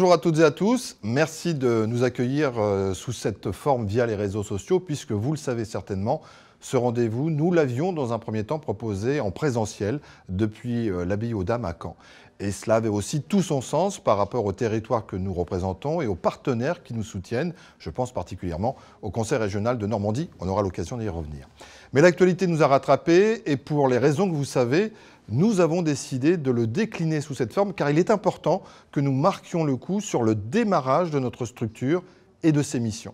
Bonjour à toutes et à tous, merci de nous accueillir sous cette forme via les réseaux sociaux puisque vous le savez certainement, ce rendez-vous, nous l'avions dans un premier temps proposé en présentiel depuis l'abbaye aux Dames à Caen. Et cela avait aussi tout son sens par rapport au territoire que nous représentons et aux partenaires qui nous soutiennent. Je pense particulièrement au Conseil régional de Normandie. On aura l'occasion d'y revenir. Mais l'actualité nous a rattrapés et pour les raisons que vous savez, nous avons décidé de le décliner sous cette forme car il est important que nous marquions le coup sur le démarrage de notre structure et de ses missions.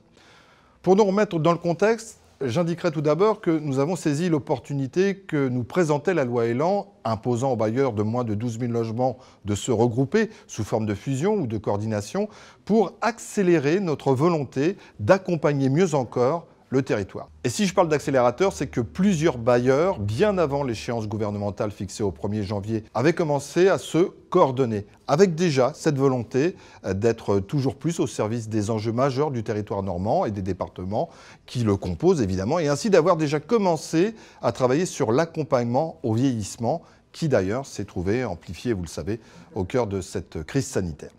Pour nous remettre dans le contexte, j'indiquerai tout d'abord que nous avons saisi l'opportunité que nous présentait la loi Elan, imposant aux bailleurs de moins de 12 000 logements de se regrouper sous forme de fusion ou de coordination pour accélérer notre volonté d'accompagner mieux encore le territoire. Et si je parle d'accélérateur, c'est que plusieurs bailleurs, bien avant l'échéance gouvernementale fixée au 1er janvier, avaient commencé à se coordonner, avec déjà cette volonté d'être toujours plus au service des enjeux majeurs du territoire normand et des départements qui le composent évidemment, et ainsi d'avoir déjà commencé à travailler sur l'accompagnement au vieillissement, qui d'ailleurs s'est trouvé amplifié, vous le savez, au cœur de cette crise sanitaire.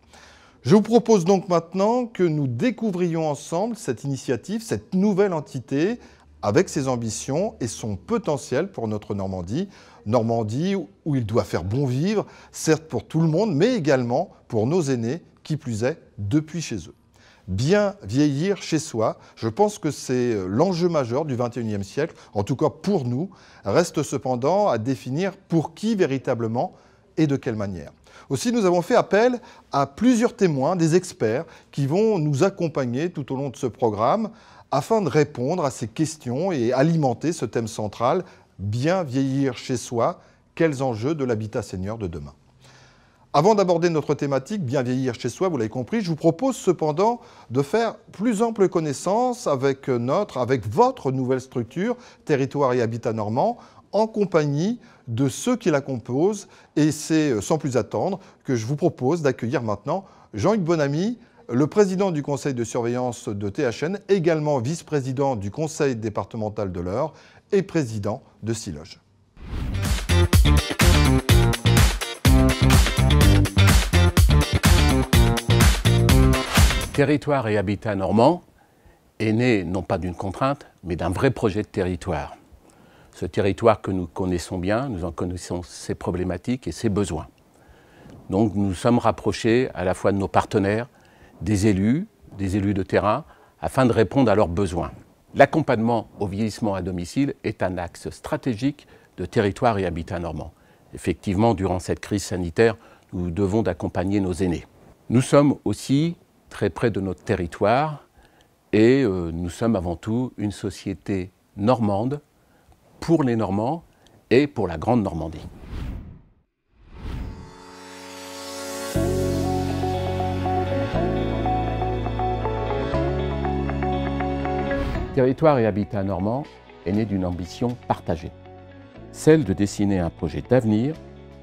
Je vous propose donc maintenant que nous découvrions ensemble cette initiative, cette nouvelle entité, avec ses ambitions et son potentiel pour notre Normandie. Normandie où il doit faire bon vivre, certes pour tout le monde, mais également pour nos aînés, qui plus est, depuis chez eux. Bien vieillir chez soi, je pense que c'est l'enjeu majeur du XXIe siècle, en tout cas pour nous, reste cependant à définir pour qui véritablement et de quelle manière. Aussi, nous avons fait appel à plusieurs témoins, des experts, qui vont nous accompagner tout au long de ce programme afin de répondre à ces questions et alimenter ce thème central, bien vieillir chez soi, quels enjeux de l'habitat senior de demain. Avant d'aborder notre thématique, bien vieillir chez soi, vous l'avez compris, je vous propose cependant de faire plus ample connaissance avec votre nouvelle structure, Territoire et Habitat Normand, en compagnie de ceux qui la composent. Et c'est sans plus attendre que je vous propose d'accueillir maintenant Jean-Hugues Bonamy, le président du conseil de surveillance de THN, également vice-président du conseil départemental de l'Eure et président de Siloge. Territoire et Habitat Normand est né non pas d'une contrainte, mais d'un vrai projet de territoire. Ce territoire que nous connaissons bien, nous en connaissons ses problématiques et ses besoins. Donc nous nous sommes rapprochés à la fois de nos partenaires, des élus de terrain, afin de répondre à leurs besoins. L'accompagnement au vieillissement à domicile est un axe stratégique de Territoire et Habitat Normand. Effectivement, durant cette crise sanitaire, nous devons d'accompagner nos aînés. Nous sommes aussi très près de notre territoire et nous sommes avant tout une société normande pour les Normands et pour la Grande Normandie. Territoire et Habitat Normand est né d'une ambition partagée, celle de dessiner un projet d'avenir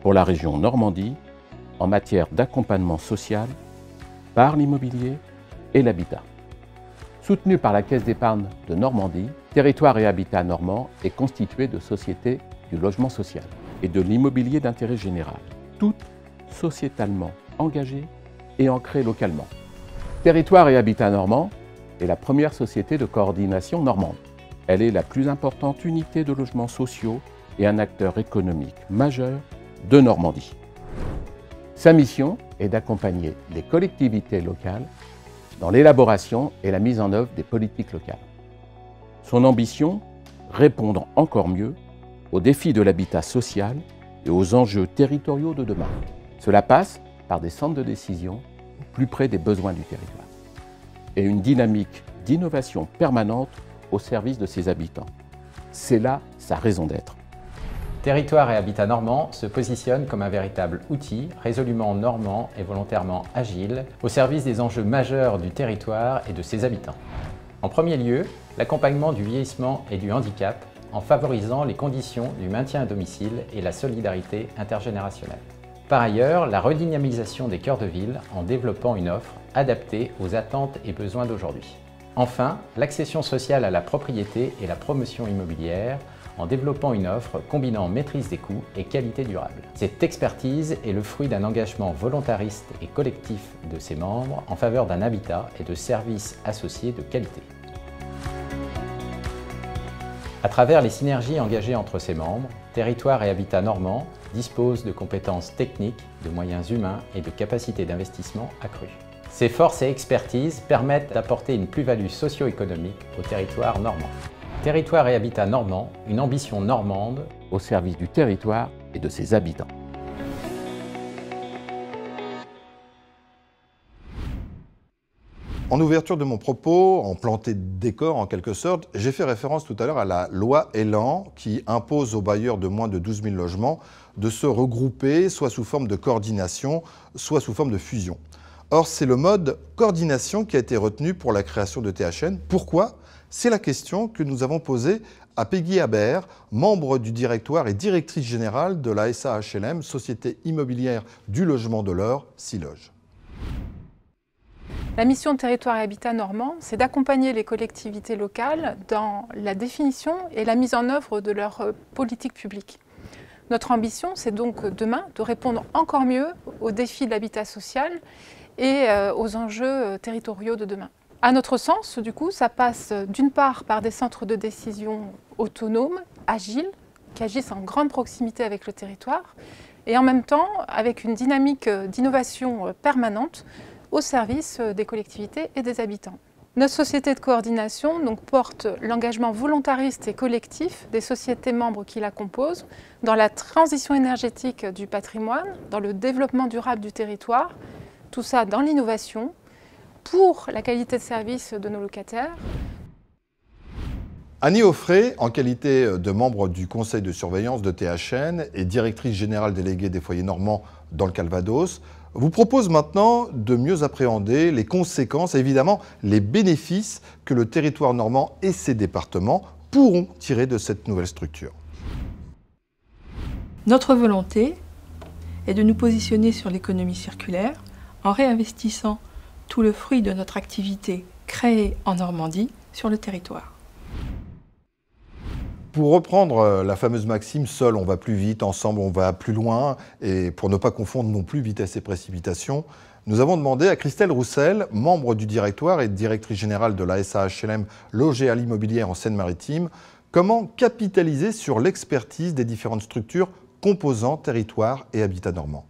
pour la région Normandie en matière d'accompagnement social par l'immobilier et l'habitat. Soutenu par la Caisse d'épargne de Normandie, Territoire et Habitat Normand est constitué de sociétés du logement social et de l'immobilier d'intérêt général, toutes sociétalement engagées et ancrées localement. Territoire et Habitat Normand est la première société de coordination normande. Elle est la plus importante unité de logements sociaux et un acteur économique majeur de Normandie. Sa mission est d'accompagner les collectivités locales dans l'élaboration et la mise en œuvre des politiques locales. Son ambition, répondre encore mieux aux défis de l'habitat social et aux enjeux territoriaux de demain. Cela passe par des centres de décision au plus près des besoins du territoire et une dynamique d'innovation permanente au service de ses habitants. C'est là sa raison d'être. Territoire et Habitat Normand se positionne comme un véritable outil résolument normand et volontairement agile au service des enjeux majeurs du territoire et de ses habitants. En premier lieu, l'accompagnement du vieillissement et du handicap en favorisant les conditions du maintien à domicile et la solidarité intergénérationnelle. Par ailleurs, la redynamisation des cœurs de ville en développant une offre adaptée aux attentes et besoins d'aujourd'hui. Enfin, l'accession sociale à la propriété et la promotion immobilière en développant une offre combinant maîtrise des coûts et qualité durable. Cette expertise est le fruit d'un engagement volontariste et collectif de ses membres en faveur d'un habitat et de services associés de qualité. À travers les synergies engagées entre ses membres, Territoire et Habitat Normand disposent de compétences techniques, de moyens humains et de capacités d'investissement accrues. Ces forces et expertises permettent d'apporter une plus-value socio-économique au territoire normand. Territoire et Habitat Normand, une ambition normande au service du territoire et de ses habitants. En ouverture de mon propos, en planté de décor en quelque sorte, j'ai fait référence tout à l'heure à la loi Elan qui impose aux bailleurs de moins de 12 000 logements de se regrouper soit sous forme de coordination, soit sous forme de fusion. Or, c'est le mode coordination qui a été retenu pour la création de THN. Pourquoi ? C'est la question que nous avons posée à Peggy Habert, membre du directoire et directrice générale de la SAHLM, Société immobilière du logement de l'Eure, Siloge. La mission de Territoire et Habitat Normand, c'est d'accompagner les collectivités locales dans la définition et la mise en œuvre de leur politique publique. Notre ambition, c'est donc demain de répondre encore mieux aux défis de l'habitat social et aux enjeux territoriaux de demain. À notre sens, du coup, ça passe d'une part par des centres de décision autonomes, agiles, qui agissent en grande proximité avec le territoire, et en même temps avec une dynamique d'innovation permanente au service des collectivités et des habitants. Notre société de coordination donc, porte l'engagement volontariste et collectif des sociétés membres qui la composent dans la transition énergétique du patrimoine, dans le développement durable du territoire, tout ça dans l'innovation, pour la qualité de service de nos locataires. Annie Offray, en qualité de membre du conseil de surveillance de THN et directrice générale déléguée des foyers normands dans le Calvados, vous propose maintenant de mieux appréhender les conséquences et évidemment les bénéfices que le territoire normand et ses départements pourront tirer de cette nouvelle structure. Notre volonté est de nous positionner sur l'économie circulaire en réinvestissant tout le fruit de notre activité créée en Normandie sur le territoire. Pour reprendre la fameuse maxime, seul on va plus vite, ensemble on va plus loin, et pour ne pas confondre non plus vitesse et précipitation, nous avons demandé à Christelle Roussel, membre du directoire et directrice générale de la SAHLM logée à l'immobilière en Seine-Maritime, comment capitaliser sur l'expertise des différentes structures composant Territoire et Habitat Normand.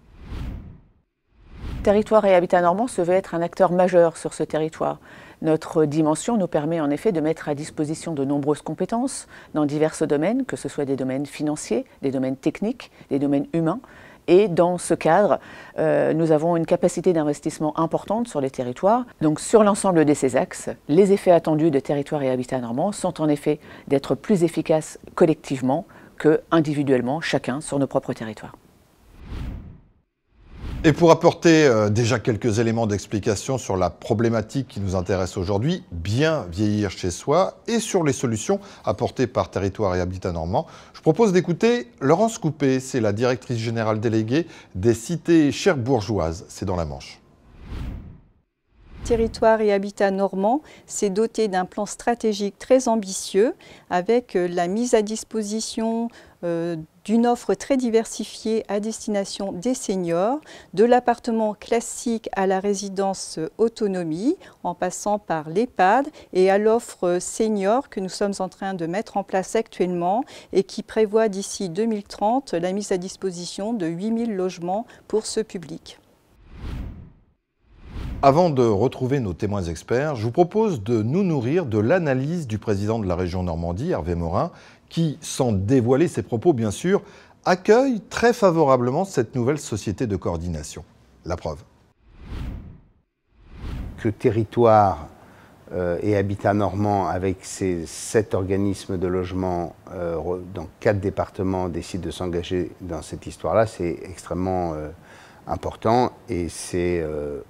Territoire et Habitat Normand se veut être un acteur majeur sur ce territoire. Notre dimension nous permet en effet de mettre à disposition de nombreuses compétences dans divers domaines, que ce soit des domaines financiers, des domaines techniques, des domaines humains. Et dans ce cadre, nous avons une capacité d'investissement importante sur les territoires. Donc sur l'ensemble de ces axes, les effets attendus de Territoire et Habitat Normand sont en effet d'être plus efficaces collectivement que individuellement, chacun sur nos propres territoires. Et pour apporter déjà quelques éléments d'explication sur la problématique qui nous intéresse aujourd'hui, bien vieillir chez soi, et sur les solutions apportées par Territoire et Habitat Normand, je propose d'écouter Laurence Coupé, c'est la directrice générale déléguée des cités cherbourgeoises, c'est dans la Manche. Territoire et Habitat Normand s'est doté d'un plan stratégique très ambitieux avec la mise à disposition d'une offre très diversifiée à destination des seniors, de l'appartement classique à la résidence autonomie, en passant par l'EHPAD et à l'offre senior que nous sommes en train de mettre en place actuellement et qui prévoit d'ici 2030 la mise à disposition de 8000 logements pour ce public. Avant de retrouver nos témoins experts, je vous propose de nous nourrir de l'analyse du président de la région Normandie, Hervé Morin, qui, sans dévoiler ses propos bien sûr, accueille très favorablement cette nouvelle société de coordination. La preuve. Que Territoire et Habitat Normand, avec ces 7 organismes de logement dans 4 départements, décident de s'engager dans cette histoire-là, c'est extrêmement important, et c'est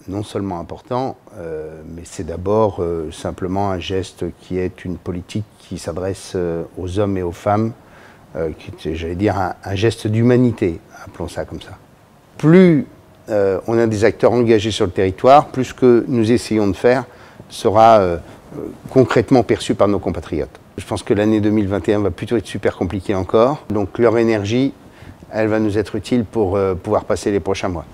non seulement important, mais c'est d'abord simplement un geste qui est une politique qui s'adresse aux hommes et aux femmes, qui est, j'allais dire, un geste d'humanité, appelons ça comme ça. Plus on a des acteurs engagés sur le territoire, plus ce que nous essayons de faire sera concrètement perçue par nos compatriotes. Je pense que l'année 2021 va plutôt être super compliquée encore, donc leur énergie, elle va nous être utile pour pouvoir passer les prochains mois.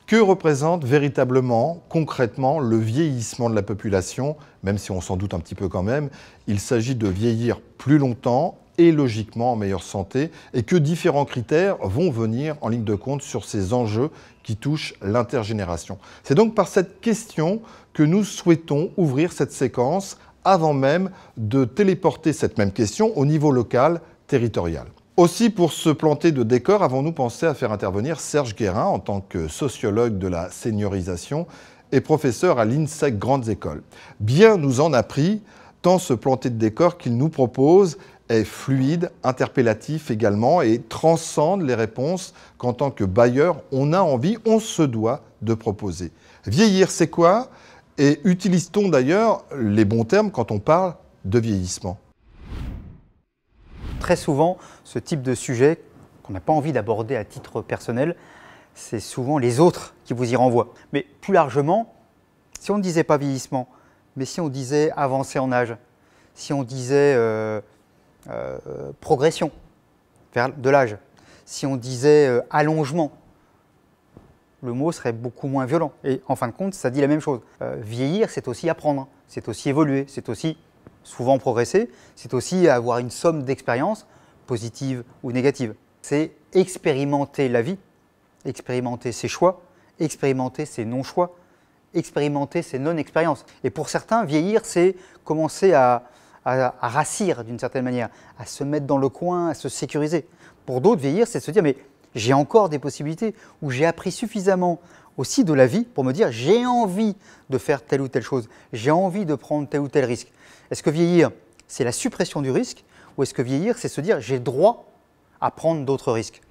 Que représente véritablement, concrètement, le vieillissement de la population, même si on s'en doute un petit peu quand même? Il s'agit de vieillir plus longtemps et logiquement en meilleure santé, et que différents critères vont venir en ligne de compte sur ces enjeux qui touchent l'intergénération. C'est donc par cette question que nous souhaitons ouvrir cette séquence avant même de téléporter cette même question au niveau local, territorial. Aussi, pour se planter de décor, avons-nous pensé à faire intervenir Serge Guérin en tant que sociologue de la seniorisation et professeur à l'INSEC Grandes Écoles. Bien nous en a pris, tant ce planter de décor qu'il nous propose est fluide, interpellatif également et transcende les réponses qu'en tant que bailleur, on a envie, on se doit de proposer. Vieillir, c'est quoi? Et utilise-t-on d'ailleurs les bons termes quand on parle de vieillissement? Très souvent, ce type de sujet qu'on n'a pas envie d'aborder à titre personnel, c'est souvent les autres qui vous y renvoient. Mais plus largement, si on ne disait pas vieillissement, mais si on disait avancée en âge, si on disait progression vers de l'âge, si on disait allongement, le mot serait beaucoup moins violent. Et en fin de compte, ça dit la même chose. Vieillir, c'est aussi apprendre, c'est aussi évoluer, c'est aussi souvent progresser, c'est aussi avoir une somme d'expériences, positives ou négatives. C'est expérimenter la vie, expérimenter ses choix, expérimenter ses non-choix, expérimenter ses non-expériences. Et pour certains, vieillir, c'est commencer à rassir d'une certaine manière, à se mettre dans le coin, à se sécuriser. Pour d'autres, vieillir, c'est se dire, mais j'ai encore des possibilités, ou j'ai appris suffisamment aussi de la vie pour me dire, j'ai envie de faire telle ou telle chose, j'ai envie de prendre tel ou tel risque. Est-ce que vieillir, c'est la suppression du risque, ou est-ce que vieillir, c'est se dire, j'ai droit à prendre d'autres risques?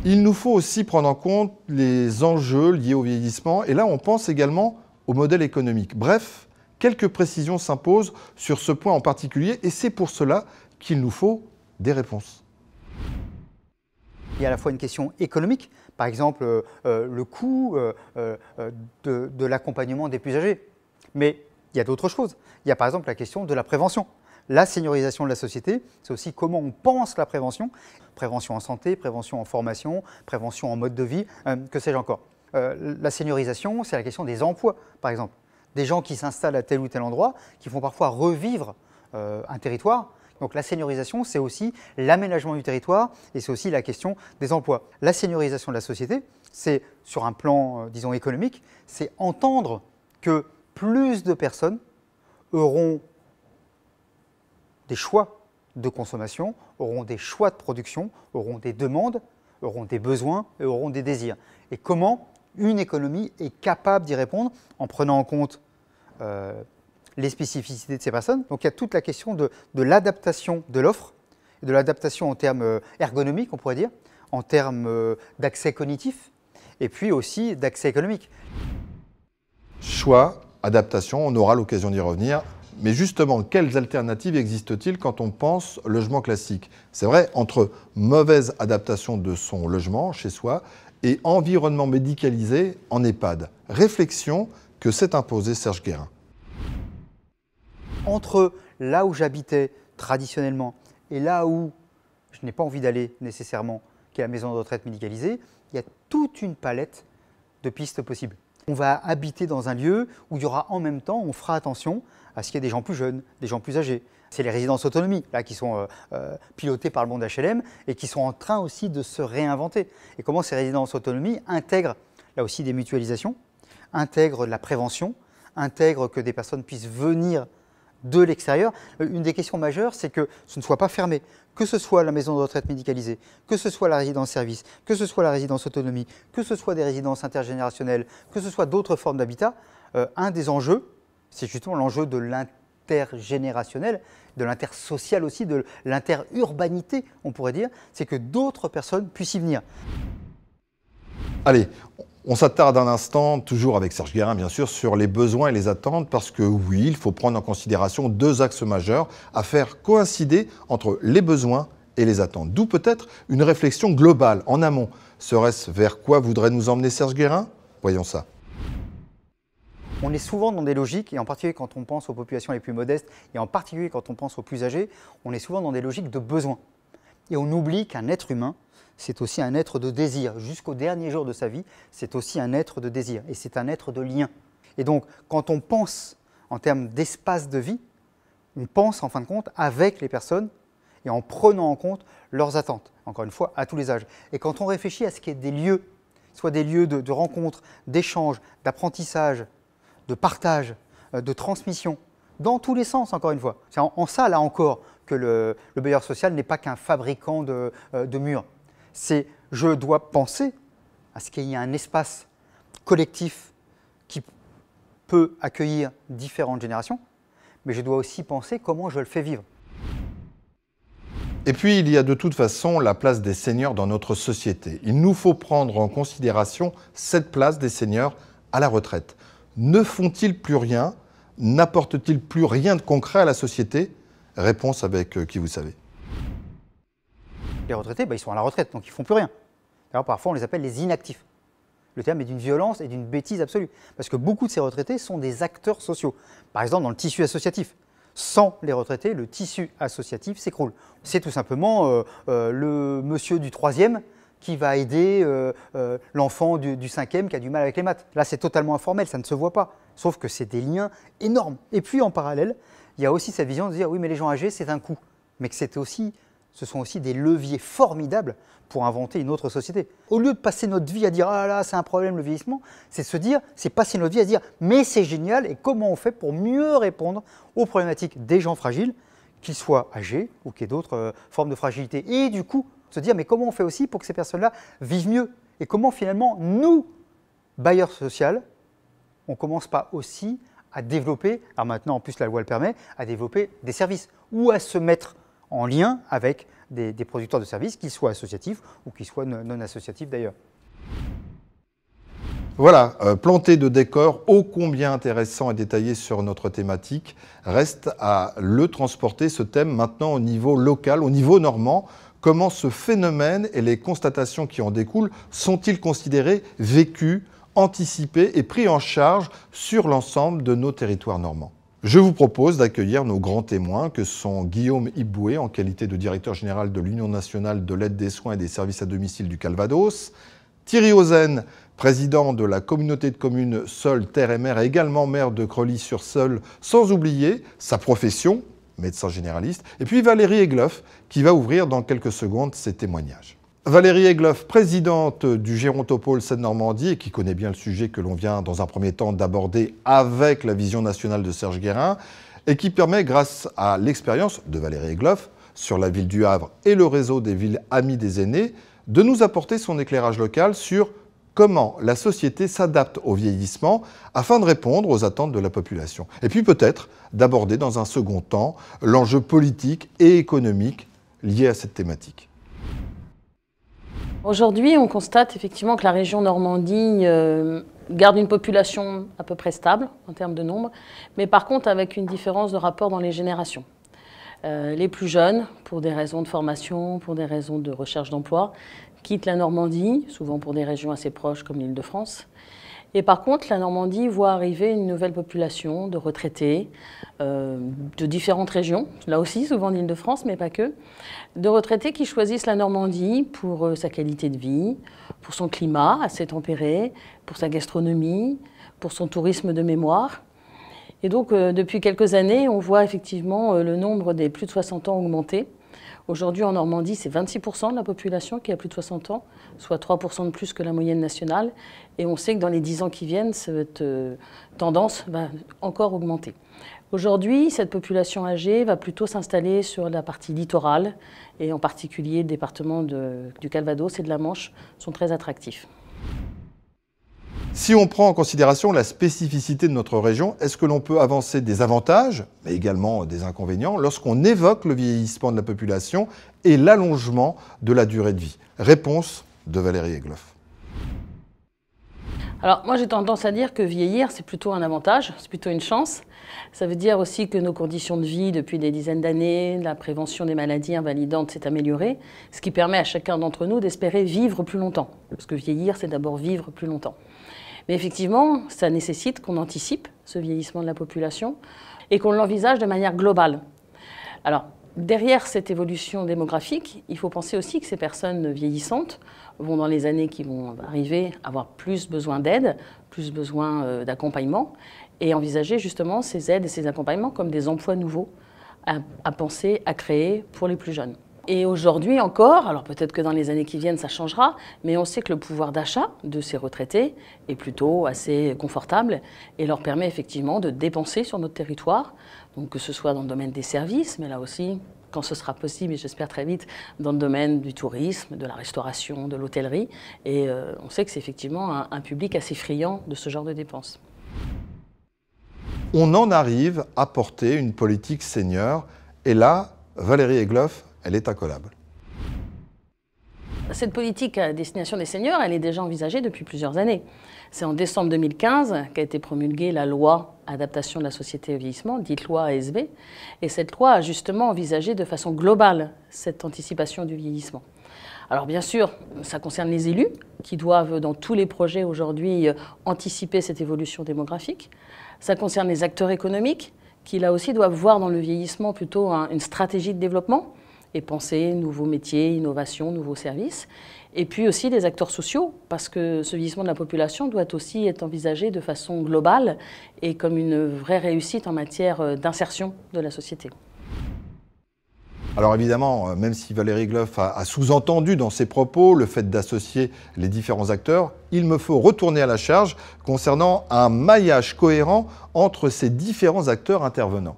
Il nous faut aussi prendre en compte les enjeux liés au vieillissement, et là on pense également au modèle économique. Bref, quelques précisions s'imposent sur ce point en particulier, et c'est pour cela qu'il nous faut des réponses. Il y a à la fois une question économique, par exemple le coût de l'accompagnement des plus âgés, mais il y a d'autres choses. Il y a par exemple la question de la prévention. La seniorisation de la société, c'est aussi comment on pense la prévention. Prévention en santé, prévention en formation, prévention en mode de vie, que sais-je encore. La seniorisation, c'est la question des emplois, par exemple. Des gens qui s'installent à tel ou tel endroit, qui font parfois revivre un territoire. Donc la seniorisation, c'est aussi l'aménagement du territoire et c'est aussi la question des emplois. La seniorisation de la société, c'est sur un plan, disons, économique, c'est entendre que plus de personnes auront des choix de consommation, auront des choix de production, auront des demandes, auront des besoins et auront des désirs. Et comment une économie est capable d'y répondre en prenant en compte les spécificités de ces personnes. Donc il y a toute la question de l'adaptation de l'offre, de l'adaptation en termes ergonomiques, on pourrait dire, en termes d'accès cognitif, et puis aussi d'accès économique. Choix, adaptation, on aura l'occasion d'y revenir. Mais justement, quelles alternatives existent-ils quand on pense logement classique? C'est vrai, entre mauvaise adaptation de son logement chez soi et environnement médicalisé en EHPAD. Réflexion que s'est imposée Serge Guérin. Entre là où j'habitais traditionnellement et là où je n'ai pas envie d'aller nécessairement, qui est la maison de retraite médicalisée, il y a toute une palette de pistes possibles. On va habiter dans un lieu où il y aura en même temps, on fera attention à ce qu'il y ait des gens plus jeunes, des gens plus âgés. C'est les résidences autonomie là, qui sont pilotées par le monde HLM et qui sont en train aussi de se réinventer. Et comment ces résidences autonomie intègrent là aussi des mutualisations, intègrent de la prévention, intègrent que des personnes puissent venir de l'extérieur. Une des questions majeures, c'est que ce ne soit pas fermé, que ce soit la maison de retraite médicalisée, que ce soit la résidence service, que ce soit la résidence autonomie, que ce soit des résidences intergénérationnelles, que ce soit d'autres formes d'habitat. Un des enjeux, c'est justement l'enjeu de l'intergénérationnel, de l'intersocial aussi, de l'interurbanité, on pourrait dire, c'est que d'autres personnes puissent y venir. Allez, on s'attarde un instant, toujours avec Serge Guérin bien sûr, sur les besoins et les attentes, parce que oui, il faut prendre en considération deux axes majeurs à faire coïncider entre les besoins et les attentes. D'où peut-être une réflexion globale, en amont. Serait-ce vers quoi voudrait nous emmener Serge Guérin? Voyons ça. On est souvent dans des logiques, et en particulier quand on pense aux populations les plus modestes, et en particulier quand on pense aux plus âgés, on est souvent dans des logiques de besoin. Et on oublie qu'un être humain, c'est aussi un être de désir. Jusqu'au dernier jour de sa vie, c'est aussi un être de désir, et c'est un être de lien. Et donc, quand on pense en termes d'espace de vie, on pense en fin de compte avec les personnes et en prenant en compte leurs attentes, encore une fois, à tous les âges. Et quand on réfléchit à ce qui est des lieux, soit des lieux de rencontre, d'échange, d'apprentissage, de partage, de transmission, dans tous les sens, encore une fois. C'est en ça, là encore, que le bailleur social n'est pas qu'un fabricant de murs. C'est, je dois penser à ce qu'il y ait un espace collectif qui peut accueillir différentes générations, mais je dois aussi penser comment je le fais vivre. Et puis, il y a de toute façon la place des seniors dans notre société. Il nous faut prendre en considération cette place des seniors à la retraite. Ne font-ils plus rien? N'apportent-ils plus rien de concret à la société? Réponse avec qui vous savez. Les retraités, ils sont à la retraite, donc ils ne font plus rien. Alors, parfois, on les appelle les inactifs. Le terme est d'une violence et d'une bêtise absolue. Parce que beaucoup de ces retraités sont des acteurs sociaux. Par exemple, dans le tissu associatif. Sans les retraités, le tissu associatif s'écroule. C'est tout simplement le monsieur du 3e qui va aider l'enfant du 5e qui a du mal avec les maths. Là, c'est totalement informel, ça ne se voit pas. Sauf que c'est des liens énormes. Et puis, en parallèle, il y a aussi cette vision de dire, oui, mais les gens âgés, c'est un coût. Mais que ce sont aussi des leviers formidables pour inventer une autre société. Au lieu de passer notre vie à dire « Ah là, c'est un problème le vieillissement », c'est se dire, c'est passer notre vie à se dire « Mais c'est génial et comment on fait pour mieux répondre aux problématiques des gens fragiles, qu'ils soient âgés ou qu'il y ait d'autres formes de fragilité ». Et du coup, se dire « Mais comment on fait aussi pour que ces personnes-là vivent mieux ?» Et comment finalement, nous, bailleurs sociaux, on ne commence pas aussi à développer, alors maintenant en plus la loi le permet, à développer des services ou à se mettre en lien avec des producteurs de services, qu'ils soient associatifs ou qu'ils soient non associatifs d'ailleurs. Voilà, planté de décors ô combien intéressant et détaillé sur notre thématique. Reste à le transporter, ce thème, maintenant au niveau local, au niveau normand. Comment ce phénomène et les constatations qui en découlent sont-ils considérés, vécus, anticipés et pris en charge sur l'ensemble de nos territoires normands? Je vous propose d'accueillir nos grands témoins que sont Guillaume Hiboué, en qualité de directeur général de l'Union nationale de l'aide des soins et des services à domicile du Calvados, Thierry Ozen, président de la communauté de communes Seul, Terre et Mer, et également maire de Creully-sur-Seul, sans oublier sa profession, médecin généraliste, et puis Valérie Egloff, qui va ouvrir dans quelques secondes ses témoignages. Valérie Egloff, présidente du Gérontopole Seine-Normandie et qui connaît bien le sujet que l'on vient dans un premier temps d'aborder avec la vision nationale de Serge Guérin et qui permet, grâce à l'expérience de Valérie Egloff sur la ville du Havre et le réseau des villes amies des aînés, de nous apporter son éclairage local sur comment la société s'adapte au vieillissement afin de répondre aux attentes de la population. Et puis peut-être d'aborder dans un second temps l'enjeu politique et économique lié à cette thématique. Aujourd'hui, on constate effectivement que la région Normandie garde une population à peu près stable en termes de nombre, mais par contre avec une différence de rapport dans les générations. Les plus jeunes, pour des raisons de formation, pour des raisons de recherche d'emploi, quittent la Normandie, souvent pour des régions assez proches comme l'Île-de-France. Et par contre, la Normandie voit arriver une nouvelle population de retraités de différentes régions, là aussi souvent d'Île-de-France, mais pas que, de retraités qui choisissent la Normandie pour sa qualité de vie, pour son climat assez tempéré, pour sa gastronomie, pour son tourisme de mémoire. Et donc, depuis quelques années, on voit effectivement le nombre des plus de 60 ans augmenter. Aujourd'hui, en Normandie, c'est 26% de la population qui a plus de 60 ans, soit 3% de plus que la moyenne nationale. Et on sait que dans les 10 ans qui viennent, cette tendance va encore augmenter. Aujourd'hui, cette population âgée va plutôt s'installer sur la partie littorale, et en particulier, les départements du Calvados et de la Manche sont très attractifs. Si on prend en considération la spécificité de notre région, est-ce que l'on peut avancer des avantages, mais également des inconvénients, lorsqu'on évoque le vieillissement de la population et l'allongement de la durée de vie? Réponse de Valérie Egloff. Alors moi j'ai tendance à dire que vieillir c'est plutôt un avantage, c'est plutôt une chance. Ça veut dire aussi que nos conditions de vie depuis des dizaines d'années, la prévention des maladies invalidantes s'est améliorée, ce qui permet à chacun d'entre nous d'espérer vivre plus longtemps. Parce que vieillir c'est d'abord vivre plus longtemps. Mais effectivement ça nécessite qu'on anticipe ce vieillissement de la population et qu'on l'envisage de manière globale. Alors derrière cette évolution démographique, il faut penser aussi que ces personnes vieillissantes vont dans les années qui vont arriver avoir plus besoin d'aide, plus besoin d'accompagnement et envisager justement ces aides et ces accompagnements comme des emplois nouveaux à penser, à créer pour les plus jeunes. Et aujourd'hui encore, alors peut-être que dans les années qui viennent ça changera, mais on sait que le pouvoir d'achat de ces retraités est plutôt assez confortable et leur permet effectivement de dépenser sur notre territoire, donc que ce soit dans le domaine des services, mais là aussi, quand ce sera possible, et j'espère très vite, dans le domaine du tourisme, de la restauration, de l'hôtellerie. Et on sait que c'est effectivement un public assez friand de ce genre de dépenses. On en arrive à porter une politique senior. Et là, Valérie Egloff, elle est incollable. Cette politique à destination des seniors, elle est déjà envisagée depuis plusieurs années. C'est en décembre 2015 qu'a été promulguée la loi Adaptation de la société au vieillissement, dite loi ASV. Et cette loi a justement envisagé de façon globale cette anticipation du vieillissement. Alors bien sûr, ça concerne les élus qui doivent dans tous les projets aujourd'hui anticiper cette évolution démographique. Ça concerne les acteurs économiques qui là aussi doivent voir dans le vieillissement plutôt une stratégie de développement et penser nouveaux métiers, innovations, nouveaux services. Et puis aussi les acteurs sociaux, parce que ce vieillissement de la population doit aussi être envisagé de façon globale et comme une vraie réussite en matière d'insertion de la société. Alors évidemment, même si Valérie Egloff a sous-entendu dans ses propos le fait d'associer les différents acteurs, il me faut retourner à la charge concernant un maillage cohérent entre ces différents acteurs intervenants.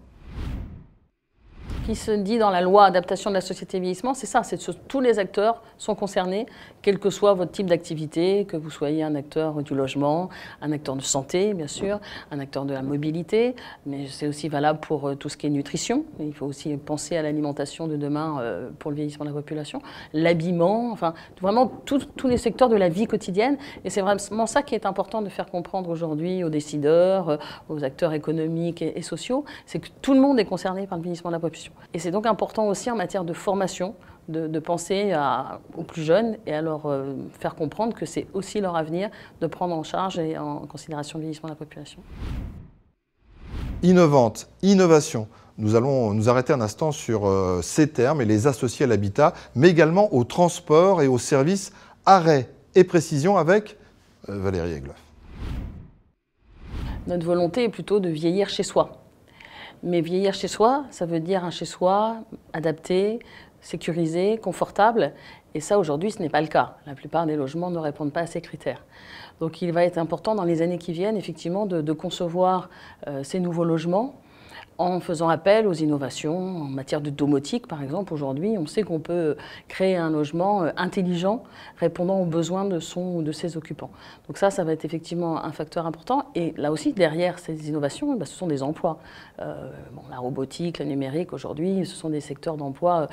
Qui se dit dans la loi adaptation de la société vieillissement, c'est ça, c'est que tous les acteurs sont concernés, quel que soit votre type d'activité, que vous soyez un acteur du logement, un acteur de santé, bien sûr, un acteur de la mobilité, mais c'est aussi valable pour tout ce qui est nutrition. Il faut aussi penser à l'alimentation de demain pour le vieillissement de la population, l'habillement, enfin vraiment tous les secteurs de la vie quotidienne. Et c'est vraiment ça qui est important de faire comprendre aujourd'hui aux décideurs, aux acteurs économiques et sociaux, c'est que tout le monde est concerné par le vieillissement de la population. Et c'est donc important aussi en matière de formation, de penser aux plus jeunes et à leur faire comprendre que c'est aussi leur avenir de prendre en charge et en considération le vieillissement de la population. Innovante, innovation. Nous allons nous arrêter un instant sur ces termes et les associer à l'habitat, mais également au transport et aux services arrêt et précision avec Valérie Egloff. Notre volonté est plutôt de vieillir chez soi. Mais vieillir chez soi, ça veut dire un chez-soi adapté, sécurisé, confortable. Et ça, aujourd'hui, ce n'est pas le cas. La plupart des logements ne répondent pas à ces critères. Donc il va être important dans les années qui viennent, effectivement, de concevoir ces nouveaux logements en faisant appel aux innovations en matière de domotique, par exemple. Aujourd'hui, on sait qu'on peut créer un logement intelligent répondant aux besoins de son ou de ses occupants. Donc ça va être effectivement un facteur important. Et là aussi, derrière ces innovations, ce sont des emplois. La robotique, le numérique, aujourd'hui, ce sont des secteurs d'emploi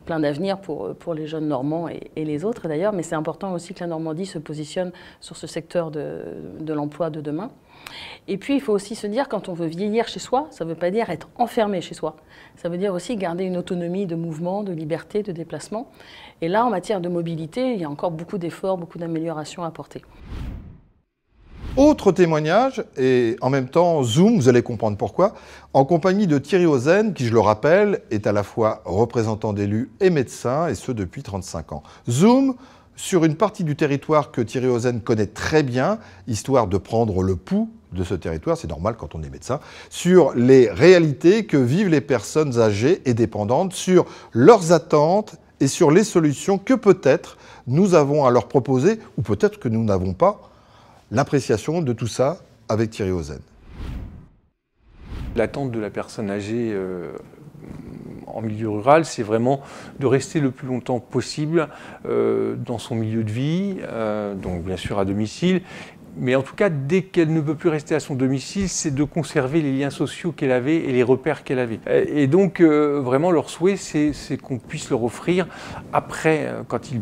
plein d'avenir pour les jeunes Normands et les autres d'ailleurs. Mais c'est important aussi que la Normandie se positionne sur ce secteur de l'emploi de demain. Et puis, il faut aussi se dire, quand on veut vieillir chez soi, ça ne veut pas dire être enfermé chez soi. Ça veut dire aussi garder une autonomie de mouvement, de liberté, de déplacement. Et là, en matière de mobilité, il y a encore beaucoup d'efforts, beaucoup d'améliorations à apporter. Autre témoignage, et en même temps Zoom, vous allez comprendre pourquoi, en compagnie de Thierry Ozen, qui, je le rappelle, est à la fois représentant d'élus et médecin, et ce depuis 35 ans. Zoom, sur une partie du territoire que Thierry Ozen connaît très bien, histoire de prendre le pouls de ce territoire, c'est normal quand on est médecin, sur les réalités que vivent les personnes âgées et dépendantes, sur leurs attentes et sur les solutions que peut-être nous avons à leur proposer, ou peut-être que nous n'avons pas l'appréciation de tout ça avec Thierry Ozen. L'attente de la personne âgée en milieu rural, c'est vraiment de rester le plus longtemps possible dans son milieu de vie, donc bien sûr à domicile, mais en tout cas, dès qu'elle ne peut plus rester à son domicile, c'est de conserver les liens sociaux qu'elle avait et les repères qu'elle avait. Et donc, vraiment, leur souhait, c'est qu'on puisse leur offrir, après, quand ils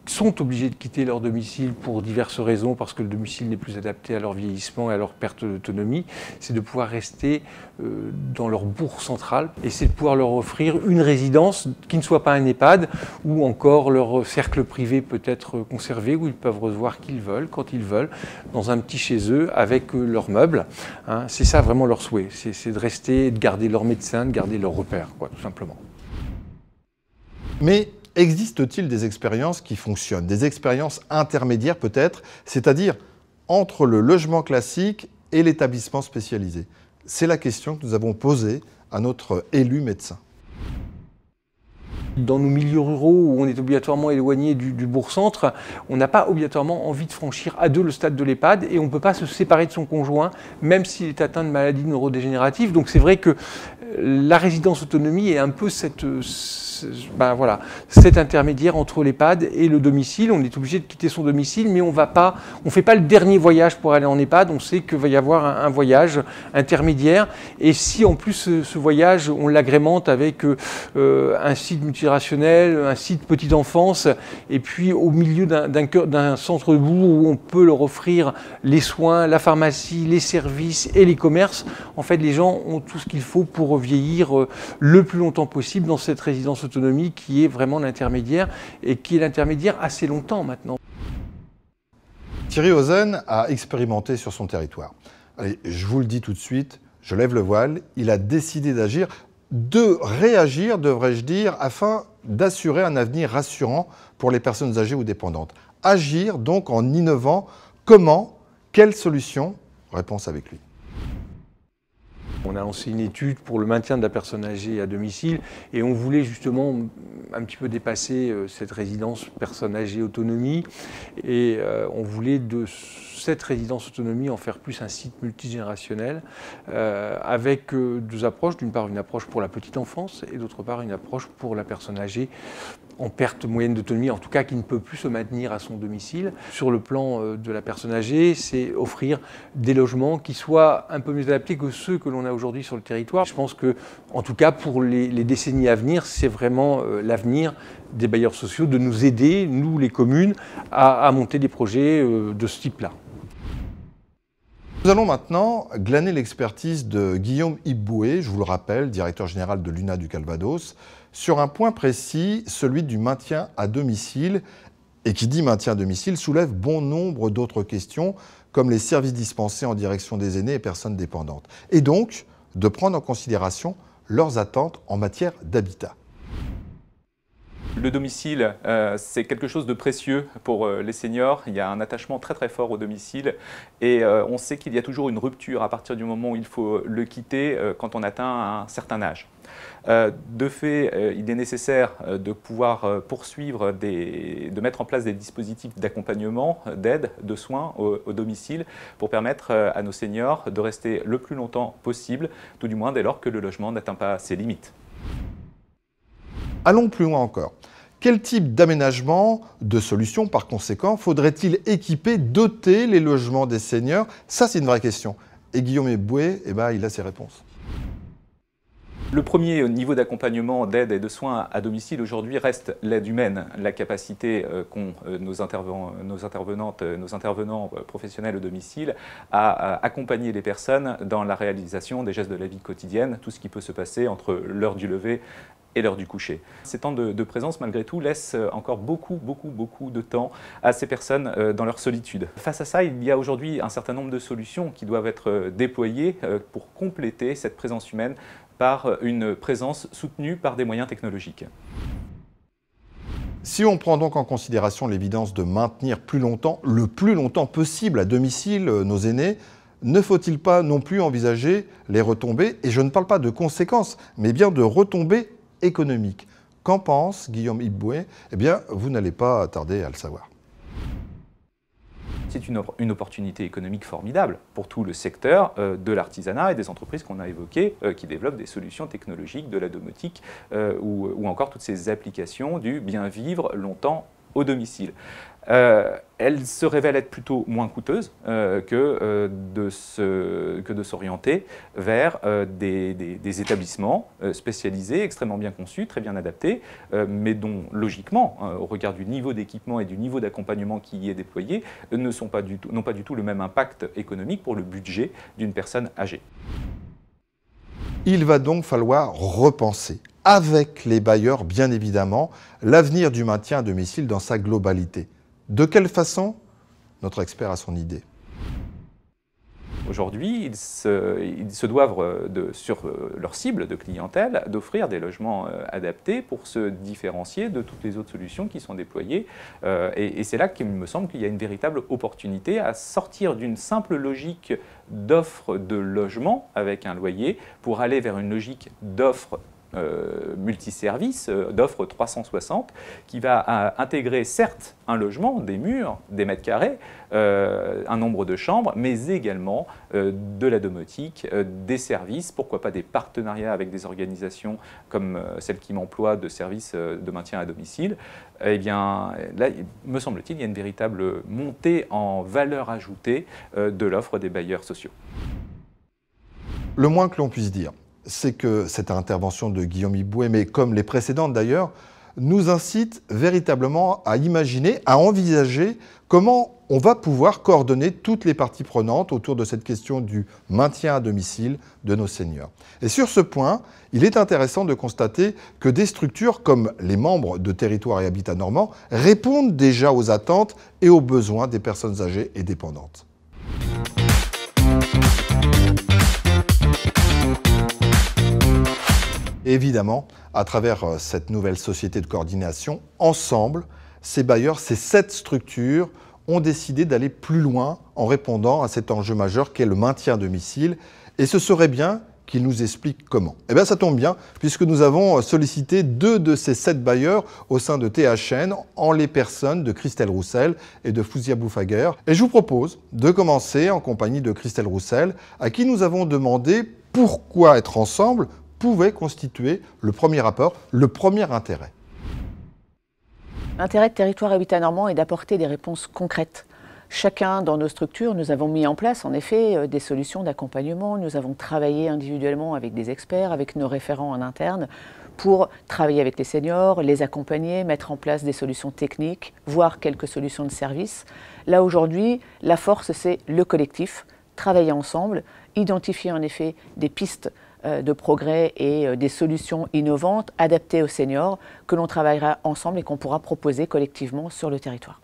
sont obligés de quitter leur domicile pour diverses raisons, parce que le domicile n'est plus adapté à leur vieillissement et à leur perte d'autonomie, c'est de pouvoir rester dans leur bourg central, et c'est de pouvoir leur offrir une résidence qui ne soit pas un EHPAD, ou encore leur cercle privé peut être conservé, où ils peuvent recevoir qui ils veulent, quand ils veulent, dans un petit chez eux, avec leurs meubles. Hein. C'est ça vraiment leur souhait, c'est de rester, de garder leur médecin, de garder leur repère, quoi, tout simplement. Mais existe-t-il des expériences qui fonctionnent, des expériences intermédiaires peut-être, c'est-à-dire entre le logement classique et l'établissement spécialisé? C'est la question que nous avons posée à notre élu médecin. Dans nos milieux ruraux où on est obligatoirement éloigné du bourg-centre, on n'a pas obligatoirement envie de franchir à deux le stade de l'EHPAD et on ne peut pas se séparer de son conjoint, même s'il est atteint de maladies neurodégénératives. Donc c'est vrai que la résidence autonomie est un peu cette intermédiaire entre l'EHPAD et le domicile. On est obligé de quitter son domicile, mais on ne fait pas le dernier voyage pour aller en EHPAD. On sait qu'il va y avoir un voyage intermédiaire. Et si en plus ce voyage, on l'agrémente avec un site multirationnel, un site petite enfance, et puis au milieu d'un centre de bourg où on peut leur offrir les soins, la pharmacie, les services et les commerces, en fait les gens ont tout ce qu'il faut pour vieillir le plus longtemps possible dans cette résidence autonomie qui est vraiment l'intermédiaire et qui est l'intermédiaire assez longtemps maintenant. Thierry Ozen a expérimenté sur son territoire. Allez, je vous le dis tout de suite, je lève le voile, il a décidé d'agir, de réagir, devrais-je dire, afin d'assurer un avenir rassurant pour les personnes âgées ou dépendantes. Agir donc en innovant. Comment? Quelle solution? Réponse avec lui. On a lancé une étude pour le maintien de la personne âgée à domicile et on voulait justement un petit peu dépasser cette résidence personne âgée autonomie et on voulait de cette résidence autonomie en faire plus un site multigénérationnel avec deux approches. D'une part une approche pour la petite enfance et d'autre part une approche pour la personne âgée en perte moyenne d'autonomie, en tout cas qui ne peut plus se maintenir à son domicile. Sur le plan de la personne âgée, c'est offrir des logements qui soient un peu mieux adaptés que ceux que l'on a aujourd'hui sur le territoire. Je pense que, en tout cas pour les décennies à venir, c'est vraiment l'avenir des bailleurs sociaux de nous aider, nous les communes, à monter des projets de ce type-là. Nous allons maintenant glaner l'expertise de Guillaume Hiboué, je vous le rappelle, directeur général de l'UNA du Calvados, sur un point précis, celui du maintien à domicile. Et qui dit maintien à domicile soulève bon nombre d'autres questions, comme les services dispensés en direction des aînés et personnes dépendantes. Et donc, de prendre en considération leurs attentes en matière d'habitat. Le domicile, c'est quelque chose de précieux pour les seniors. Il y a un attachement très très fort au domicile et on sait qu'il y a toujours une rupture à partir du moment où il faut le quitter quand on atteint un certain âge. De fait, il est nécessaire de pouvoir poursuivre, de mettre en place des dispositifs d'accompagnement, d'aide, de soins au domicile pour permettre à nos seniors de rester le plus longtemps possible, tout du moins dès lors que le logement n'atteint pas ses limites. Allons plus loin encore. Quel type d'aménagement, de solutions par conséquent, faudrait-il équiper, doter les logements des seniors? Ça, c'est une vraie question. Et Guillaume Hiboué, il a ses réponses. Le premier niveau d'accompagnement, d'aide et de soins à domicile aujourd'hui reste l'aide humaine, la capacité qu'ont nos intervenants professionnels au domicile à accompagner les personnes dans la réalisation des gestes de la vie quotidienne, tout ce qui peut se passer entre l'heure du lever et l'heure du coucher. Ces temps de présence, malgré tout, laissent encore beaucoup de temps à ces personnes dans leur solitude. Face à ça, il y a aujourd'hui un certain nombre de solutions qui doivent être déployées pour compléter cette présence humaine par une présence soutenue par des moyens technologiques. Si on prend donc en considération l'évidence de maintenir plus longtemps, le plus longtemps possible à domicile nos aînés, ne faut-il pas non plus envisager les retombées, et je ne parle pas de conséquences, mais bien de retombées économiques? Qu'en pense Guillaume Hiboué? Eh bien, vous n'allez pas tarder à le savoir. C'est une opportunité économique formidable pour tout le secteur de l'artisanat et des entreprises qu'on a évoquées qui développent des solutions technologiques, de la domotique ou encore toutes ces applications du bien vivre longtemps au domicile. Elle se révèle être plutôt moins coûteuse que de s'orienter vers des établissements spécialisés, extrêmement bien conçus, très bien adaptés, mais dont, logiquement, au regard du niveau d'équipement et du niveau d'accompagnement qui y est déployé, n'ont pas du tout le même impact économique pour le budget d'une personne âgée. Il va donc falloir repenser, avec les bailleurs bien évidemment, l'avenir du maintien à domicile dans sa globalité. De quelle façon? Notre expert a son idée. Aujourd'hui, ils se doivent, sur leur cible de clientèle, d'offrir des logements adaptés pour se différencier de toutes les autres solutions qui sont déployées. Et c'est là qu'il me semble qu'il y a une véritable opportunité à sortir d'une simple logique d'offre de logement avec un loyer pour aller vers une logique d'offre multiservice, d'offre 360, qui va intégrer certes un logement, des murs, des mètres carrés, un nombre de chambres, mais également de la domotique, des services, pourquoi pas des partenariats avec des organisations comme celle qui m'emploie de services de maintien à domicile. Eh bien, là, me semble-t-il, il y a une véritable montée en valeur ajoutée de l'offre des bailleurs sociaux. Le moins que l'on puisse dire, c'est que cette intervention de Guillaume Hiboué, mais comme les précédentes d'ailleurs, nous incite véritablement à imaginer, à envisager comment on va pouvoir coordonner toutes les parties prenantes autour de cette question du maintien à domicile de nos seniors. Et sur ce point, il est intéressant de constater que des structures comme les membres de Territoire et Habitat Normand répondent déjà aux attentes et aux besoins des personnes âgées et dépendantes. Évidemment, à travers cette nouvelle société de coordination, ensemble, ces bailleurs, ces 7 structures, ont décidé d'aller plus loin en répondant à cet enjeu majeur qu'est le maintien à domicile. Et ce serait bien qu'ils nous expliquent comment. Eh bien, ça tombe bien, puisque nous avons sollicité 2 de ces 7 bailleurs au sein de THN, en les personnes de Christelle Roussel et de Fouzia Boufaguer. Et je vous propose de commencer en compagnie de Christelle Roussel, à qui nous avons demandé pourquoi être ensemble pouvait constituer le premier rapport, le premier intérêt. L'intérêt de Territoire et Habitat Normand est d'apporter des réponses concrètes. Chacun dans nos structures, nous avons mis en place en effet des solutions d'accompagnement. Nous avons travaillé individuellement avec des experts, avec nos référents en interne, pour travailler avec les seniors, les accompagner, mettre en place des solutions techniques, voire quelques solutions de service. Là aujourd'hui, la force c'est le collectif, travailler ensemble, identifier en effet des pistes de progrès et des solutions innovantes adaptées aux seniors que l'on travaillera ensemble et qu'on pourra proposer collectivement sur le territoire.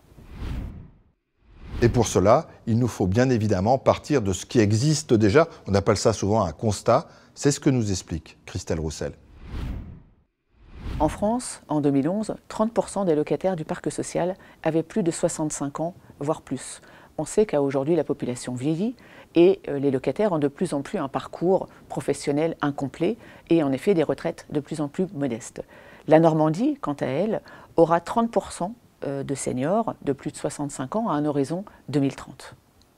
Et pour cela, il nous faut bien évidemment partir de ce qui existe déjà. On appelle ça souvent un constat. C'est ce que nous explique Christelle Roussel. En France, en 2011, 30% des locataires du parc social avaient plus de 65 ans, voire plus. On sait qu'aujourd'hui, la population vieillit et les locataires ont de plus en plus un parcours professionnel incomplet et en effet des retraites de plus en plus modestes. La Normandie, quant à elle, aura 30% de seniors de plus de 65 ans à un horizon 2030.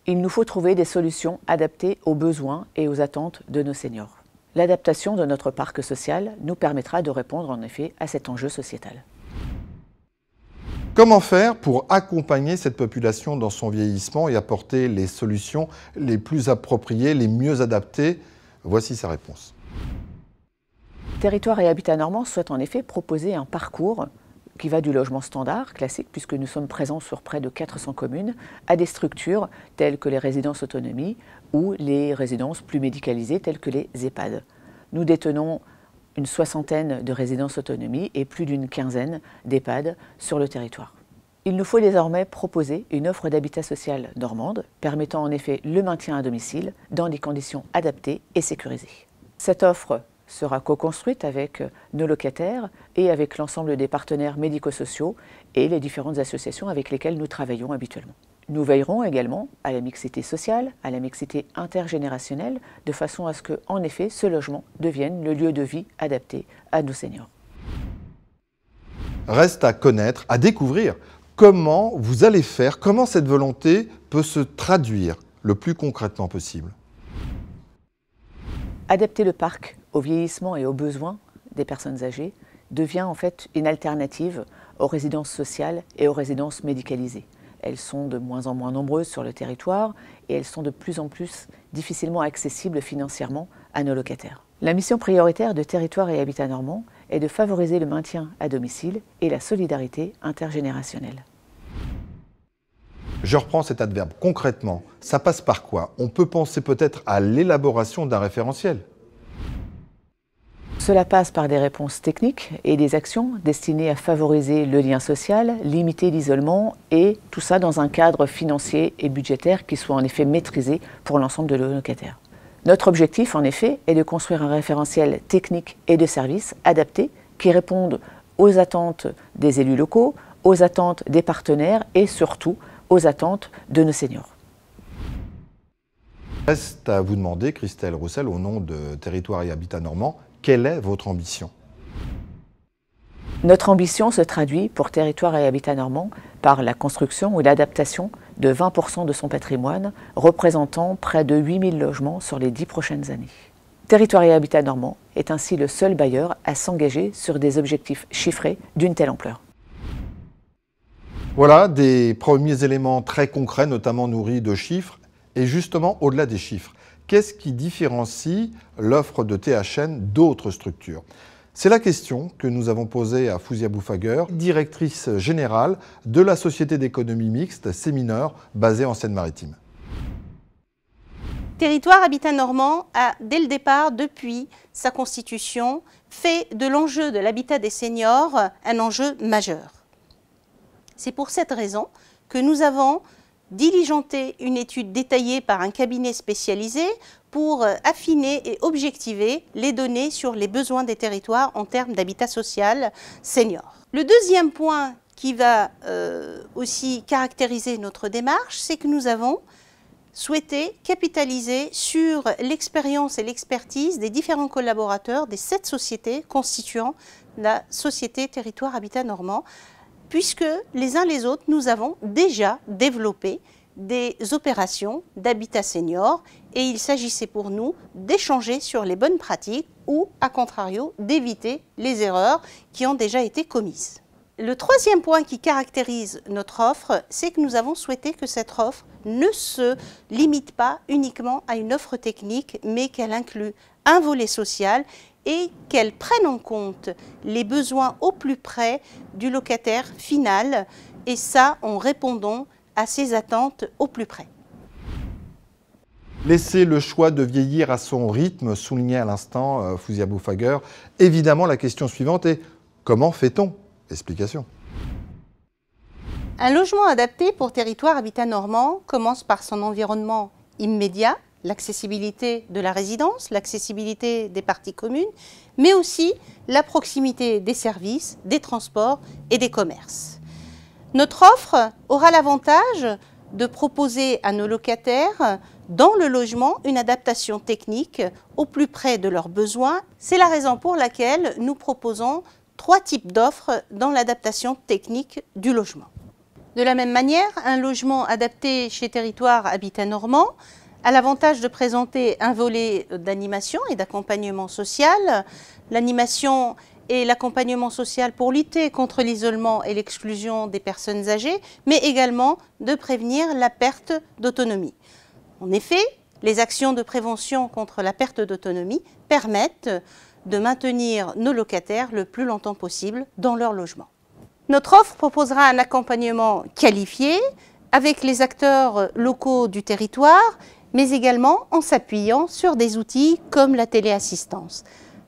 Il nous faut trouver des solutions adaptées aux besoins et aux attentes de nos seniors. L'adaptation de notre parc social nous permettra de répondre en effet à cet enjeu sociétal. Comment faire pour accompagner cette population dans son vieillissement et apporter les solutions les plus appropriées, les mieux adaptées? Voici sa réponse. Territoire et Habitat Normand souhaite en effet proposer un parcours qui va du logement standard, classique, puisque nous sommes présents sur près de 400 communes, à des structures telles que les résidences autonomie ou les résidences plus médicalisées telles que les EHPAD. Nous détenons une 60aine de résidences autonomie et plus d'une 15aine d'EHPAD sur le territoire. Il nous faut désormais proposer une offre d'habitat social normande permettant en effet le maintien à domicile dans des conditions adaptées et sécurisées. Cette offre sera co-construite avec nos locataires et avec l'ensemble des partenaires médico-sociaux et les différentes associations avec lesquelles nous travaillons habituellement. Nous veillerons également à la mixité sociale, à la mixité intergénérationnelle, de façon à ce que, en effet, ce logement devienne le lieu de vie adapté à nos seniors. Reste à connaître, à découvrir comment vous allez faire, comment cette volonté peut se traduire le plus concrètement possible. Adapter le parc au vieillissement et aux besoins des personnes âgées, devient en fait une alternative aux résidences sociales et aux résidences médicalisées. Elles sont de moins en moins nombreuses sur le territoire et elles sont de plus en plus difficilement accessibles financièrement à nos locataires. La mission prioritaire de Territoire et Habitat Normand est de favoriser le maintien à domicile et la solidarité intergénérationnelle. Je reprends cet adverbe. Concrètement, ça passe par quoi? On peut penser peut-être à l'élaboration d'un référentiel. Cela passe par des réponses techniques et des actions destinées à favoriser le lien social, limiter l'isolement et tout ça dans un cadre financier et budgétaire qui soit en effet maîtrisé pour l'ensemble de nos locataires. Notre objectif en effet est de construire un référentiel technique et de services adapté qui répondent aux attentes des élus locaux, aux attentes des partenaires et surtout aux attentes de nos seniors. Reste à vous demander, Christelle Roussel, au nom de Territoire et Habitat Normand, quelle est votre ambition? Notre ambition se traduit pour Territoire et Habitat Normand par la construction ou l'adaptation de 20% de son patrimoine, représentant près de 8000 logements sur les 10 prochaines années. Territoire et Habitat Normand est ainsi le seul bailleur à s'engager sur des objectifs chiffrés d'une telle ampleur. Voilà des premiers éléments très concrets, notamment nourris de chiffres. Et justement, au-delà des chiffres, qu'est-ce qui différencie l'offre de THN d'autres structures? C'est la question que nous avons posée à Fouzia Bouffaguer, directrice générale de la Société d'économie mixte Sémineur, basée en Seine-Maritime. Territoire Habitat Normand a, dès le départ, depuis sa constitution, fait de l'enjeu de l'habitat des seniors un enjeu majeur. C'est pour cette raison que nous avons diligenté une étude détaillée par un cabinet spécialisé pour affiner et objectiver les données sur les besoins des territoires en termes d'habitat social senior. Le deuxième point qui va aussi caractériser notre démarche, c'est que nous avons souhaité capitaliser sur l'expérience et l'expertise des différents collaborateurs des 7 sociétés constituant la Société Territoire Habitat Normand, puisque les uns les autres, nous avons déjà développé des opérations d'habitat senior et il s'agissait pour nous d'échanger sur les bonnes pratiques ou, à contrario, d'éviter les erreurs qui ont déjà été commises. Le troisième point qui caractérise notre offre, c'est que nous avons souhaité que cette offre ne se limite pas uniquement à une offre technique, mais qu'elle inclue un volet social et qu'elle prenne en compte les besoins au plus près du locataire final, et ça en répondant à ses attentes au plus près. Laisser le choix de vieillir à son rythme, soulignait à l'instant Fouzia Bouffaguer. Évidemment, la question suivante est comment fait-on? Explication. Un logement adapté pour Territoire Habitat Normand commence par son environnement immédiat, l'accessibilité de la résidence, l'accessibilité des parties communes, mais aussi la proximité des services, des transports et des commerces. Notre offre aura l'avantage de proposer à nos locataires dans le logement une adaptation technique au plus près de leurs besoins. C'est la raison pour laquelle nous proposons 3 types d'offres dans l'adaptation technique du logement. De la même manière, un logement adapté chez Territoire Habitat Normand a l'avantage de présenter un volet d'animation et d'accompagnement social. L'animation et l'accompagnement social pour lutter contre l'isolement et l'exclusion des personnes âgées, mais également de prévenir la perte d'autonomie. En effet, les actions de prévention contre la perte d'autonomie permettent de maintenir nos locataires le plus longtemps possible dans leur logement. Notre offre proposera un accompagnement qualifié avec les acteurs locaux du territoire, mais également en s'appuyant sur des outils comme la téléassistance,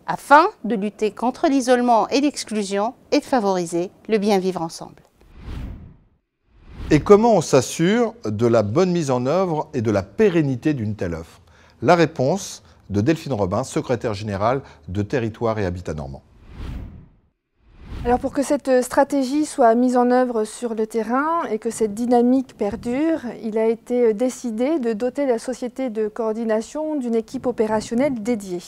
afin de lutter contre l'isolement et l'exclusion et de favoriser le bien vivre ensemble. Et comment on s'assure de la bonne mise en œuvre et de la pérennité d'une telle offre? La réponse de Delphine Robin, secrétaire générale de Territoire et Habitat Normand. Alors pour que cette stratégie soit mise en œuvre sur le terrain et que cette dynamique perdure, il a été décidé de doter la société de coordination d'une équipe opérationnelle dédiée.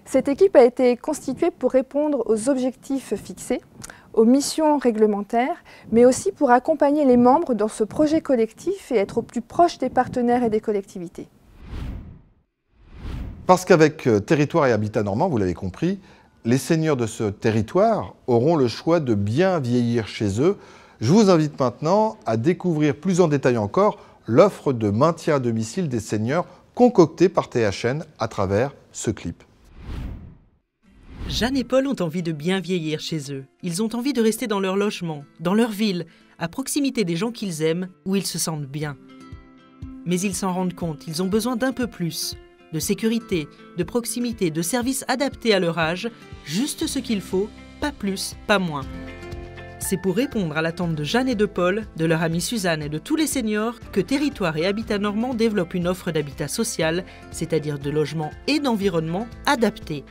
Cette équipe a été constituée pour répondre aux objectifs fixés, aux missions réglementaires, mais aussi pour accompagner les membres dans ce projet collectif et être au plus proche des partenaires et des collectivités. Parce qu'avec Territoire et Habitat Normand, vous l'avez compris, les seniors de ce territoire auront le choix de bien vieillir chez eux. Je vous invite maintenant à découvrir plus en détail encore l'offre de maintien à domicile des seniors concoctée par THN à travers ce clip. Jeanne et Paul ont envie de bien vieillir chez eux. Ils ont envie de rester dans leur logement, dans leur ville, à proximité des gens qu'ils aiment, où ils se sentent bien. Mais ils s'en rendent compte, ils ont besoin d'un peu plus. De sécurité, de proximité, de services adaptés à leur âge, juste ce qu'il faut, pas plus, pas moins. C'est pour répondre à l'attente de Jeanne et de Paul, de leur amie Suzanne et de tous les seniors que Territoire et Habitat Normand développent une offre d'habitat social, c'est-à-dire de logement et d'environnement adaptés.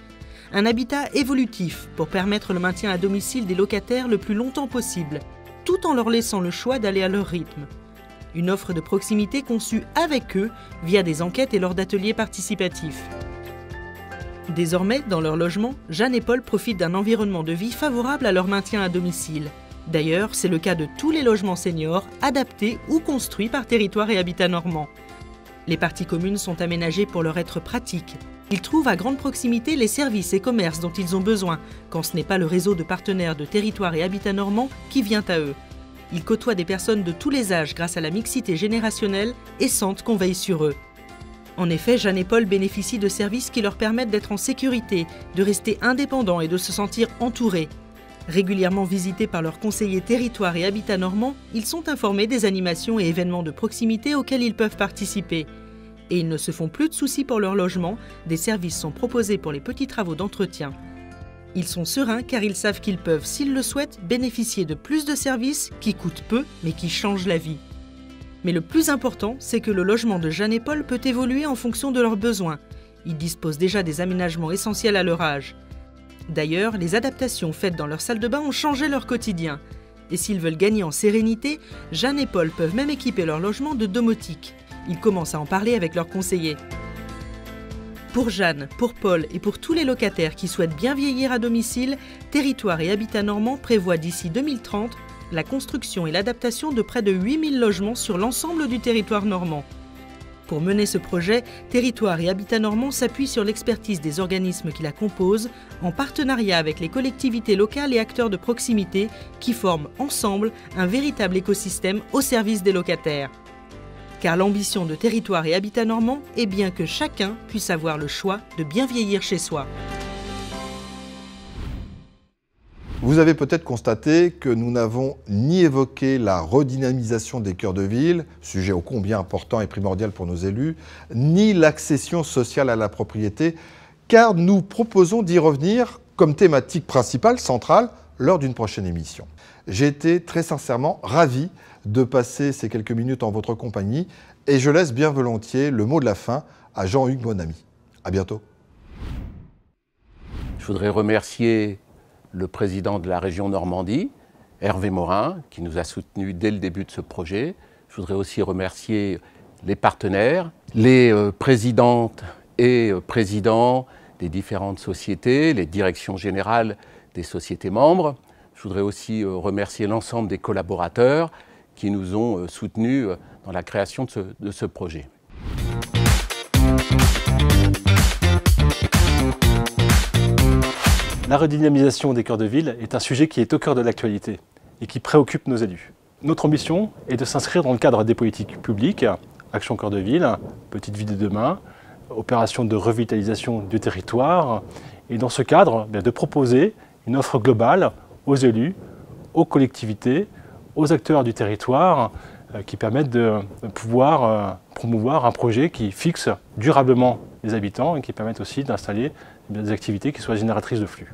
Un habitat évolutif pour permettre le maintien à domicile des locataires le plus longtemps possible, tout en leur laissant le choix d'aller à leur rythme. Une offre de proximité conçue avec eux via des enquêtes et lors d'ateliers participatifs. Désormais, dans leur logement, Jeanne et Paul profitent d'un environnement de vie favorable à leur maintien à domicile. D'ailleurs, c'est le cas de tous les logements seniors adaptés ou construits par Territoire et Habitat Normand. Les parties communes sont aménagées pour leur être pratiques. Ils trouvent à grande proximité les services et commerces dont ils ont besoin, quand ce n'est pas le réseau de partenaires de Territoire et Habitat Normand qui vient à eux. Ils côtoient des personnes de tous les âges grâce à la mixité générationnelle et sentent qu'on veille sur eux. En effet, Jeanne et Paul bénéficient de services qui leur permettent d'être en sécurité, de rester indépendants et de se sentir entourés. Régulièrement visités par leurs conseillers Territoire et Habitat Normand, ils sont informés des animations et événements de proximité auxquels ils peuvent participer. Et ils ne se font plus de soucis pour leur logement, des services sont proposés pour les petits travaux d'entretien. Ils sont sereins car ils savent qu'ils peuvent, s'ils le souhaitent, bénéficier de plus de services qui coûtent peu mais qui changent la vie. Mais le plus important, c'est que le logement de Jeanne et Paul peut évoluer en fonction de leurs besoins. Ils disposent déjà des aménagements essentiels à leur âge. D'ailleurs, les adaptations faites dans leur salle de bain ont changé leur quotidien. Et s'ils veulent gagner en sérénité, Jeanne et Paul peuvent même équiper leur logement de domotique. Ils commencent à en parler avec leurs conseillers. Pour Jeanne, pour Paul et pour tous les locataires qui souhaitent bien vieillir à domicile, Territoire et Habitat Normand prévoient d'ici 2030 la construction et l'adaptation de près de 8000 logements sur l'ensemble du territoire normand. Pour mener ce projet, Territoire et Habitat Normand s'appuie sur l'expertise des organismes qui la composent, en partenariat avec les collectivités locales et acteurs de proximité qui forment ensemble un véritable écosystème au service des locataires. Car l'ambition de Territoire et Habitat Normand est bien que chacun puisse avoir le choix de bien vieillir chez soi. Vous avez peut-être constaté que nous n'avons ni évoqué la redynamisation des cœurs de ville, sujet ô combien important et primordial pour nos élus, ni l'accession sociale à la propriété, car nous proposons d'y revenir comme thématique principale, centrale, lors d'une prochaine émission. J'ai été très sincèrement ravi de passer ces quelques minutes en votre compagnie et je laisse bien volontiers le mot de la fin à Jean-Hugues Monami. À bientôt. Je voudrais remercier le président de la région Normandie, Hervé Morin, qui nous a soutenus dès le début de ce projet. Je voudrais aussi remercier les partenaires, les présidentes et présidents des différentes sociétés, les directions générales des sociétés membres. Je voudrais aussi remercier l'ensemble des collaborateurs qui nous ont soutenus dans la création de ce projet. La redynamisation des cœurs de ville est un sujet qui est au cœur de l'actualité et qui préoccupe nos élus. Notre ambition est de s'inscrire dans le cadre des politiques publiques, Action Cœur de Ville, Petite Ville de demain, opération de revitalisation du territoire, et dans ce cadre, de proposer une offre globale aux élus, aux collectivités, aux acteurs du territoire, qui permettent de pouvoir promouvoir un projet qui fixe durablement les habitants et qui permettent aussi d'installer des activités qui soient génératrices de flux.